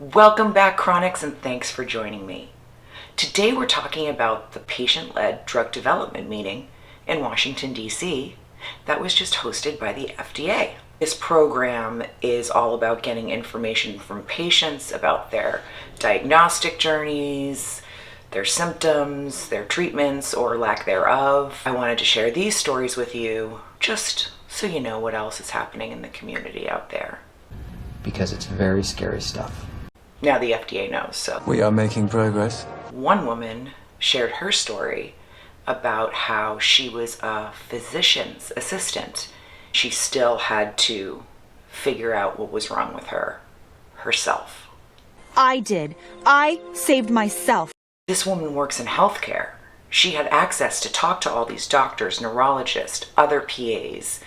Welcome back, Chronics, and thanks for joining me. Today we're talking about the patient-led drug development meeting in Washington, D.C. that was just hosted by the FDA. This program is all about getting information from patients about their diagnostic journeys, their symptoms, their treatments, or lack thereof. I wanted to share these stories with you just so you know what else is happening in the community out there. Because it's very scary stuff. Now the FDA knows, so. We are making progress. One woman shared her story about how she was a physician's assistant. She still had to figure out what was wrong with her herself. I did. I saved myself. This woman works in healthcare. She had access to talk to all these doctors, neurologists, other PAs,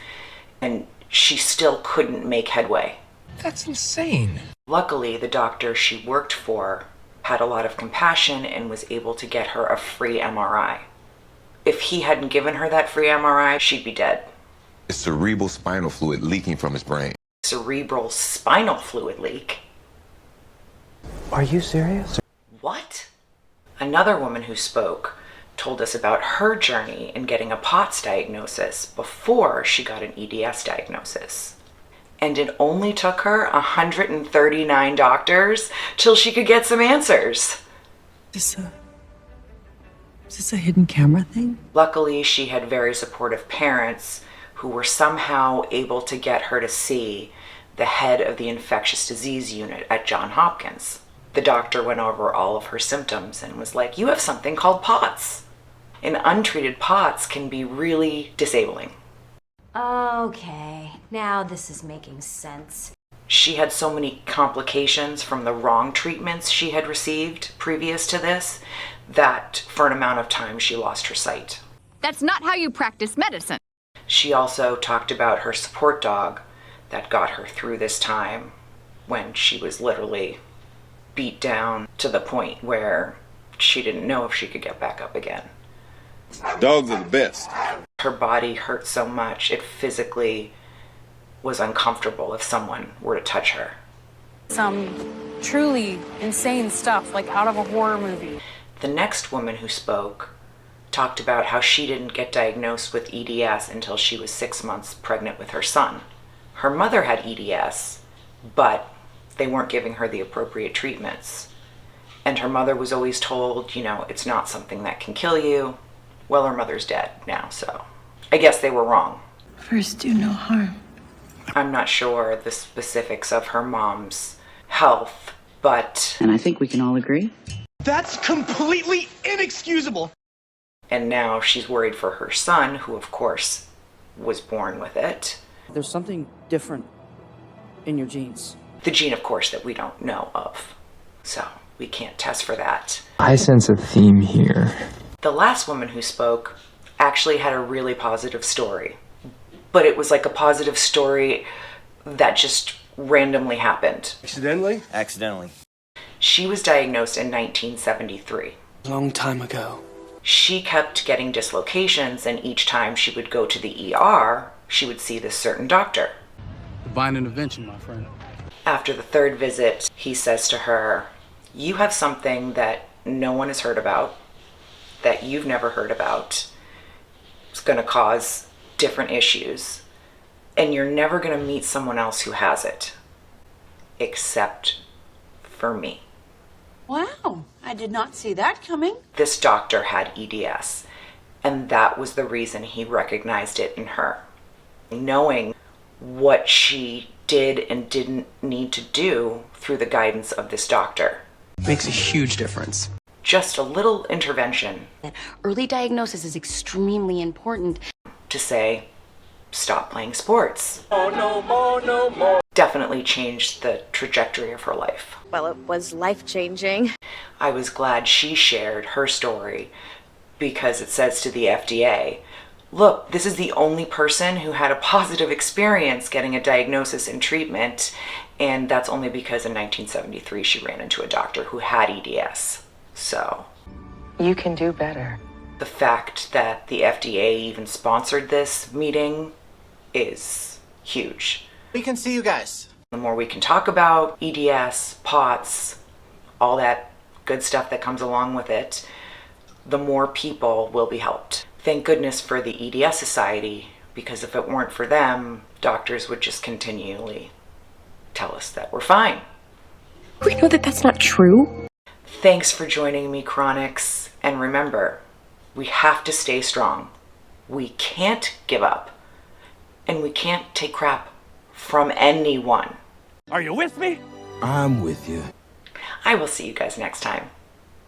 and she still couldn't make headway. That's insane. Luckily, the doctor she worked for had a lot of compassion and was able to get her a free MRI. If he hadn't given her that free MRI, she'd be dead. Cerebral spinal fluid leaking from his brain. Cerebral spinal fluid leak? Are you serious? What? Another woman who spoke told us about her journey in getting a POTS diagnosis before she got an EDS diagnosis. And it only took her 139 doctors till she could get some answers. Is this a hidden camera thing? Luckily, she had very supportive parents who were somehow able to get her to see the head of the infectious disease unit at Johns Hopkins. The doctor went over all of her symptoms and was like, "You have something called POTS." And untreated POTS can be really disabling. Okay, now this is making sense. She had so many complications from the wrong treatments she had received previous to this that for an amount of time she lost her sight. That's not how you practice medicine. She also talked about her support dog that got her through this time when she was literally beat down to the point where she didn't know if she could get back up again. Dogs are the best. Her body hurt so much it physically was uncomfortable if someone were to touch her. Some truly insane stuff, like out of a horror movie. The next woman who spoke talked about how she didn't get diagnosed with EDS until she was 6 months pregnant with her son. Her mother had EDS, but they weren't giving her the appropriate treatments. And her mother was always told, it's not something that can kill you. Well, her mother's dead now, so I guess they were wrong. First, do no harm. I'm not sure the specifics of her mom's health, but... And I think we can all agree. That's completely inexcusable. And now she's worried for her son, who of course was born with it. There's something different in your genes. The gene, of course, that we don't know of. So we can't test for that. I sense a theme here. The last woman who spoke actually had a really positive story. But it was like a positive story that just randomly happened. Accidentally? Accidentally. She was diagnosed in 1973. A long time ago. She kept getting dislocations, and each time she would go to the ER, she would see this certain doctor. Divine intervention, my friend. After the third visit, he says to her, "You have something that no one has heard about, that you've never heard about. It's going to cause different issues, and you're never going to meet someone else who has it, except for me." Wow, I did not see that coming. This doctor had EDS, and that was the reason he recognized it in her. Knowing what she did and didn't need to do through the guidance of this doctor. Makes a huge difference. Just a little intervention. Early diagnosis is extremely important. To say, stop playing sports. Oh, no more, no more. Definitely changed the trajectory of her life. Well, it was life-changing. I was glad she shared her story because it says to the FDA, look, this is the only person who had a positive experience getting a diagnosis and treatment, and that's only because in 1973 she ran into a doctor who had EDS. So, You can do better. the fact that the FDA even sponsored this meeting is huge. We can see you guys. The more we can talk about EDS, POTS, all that good stuff that comes along with it, the more people will be helped. Thank goodness for the EDS Society, because if it weren't for them, doctors would just continually tell us that we're fine. We know that that's not true. Thanks for joining me, Chronics. And remember, we have to stay strong. We can't give up. And we can't take crap from anyone. Are you with me? I'm with you. I will see you guys next time.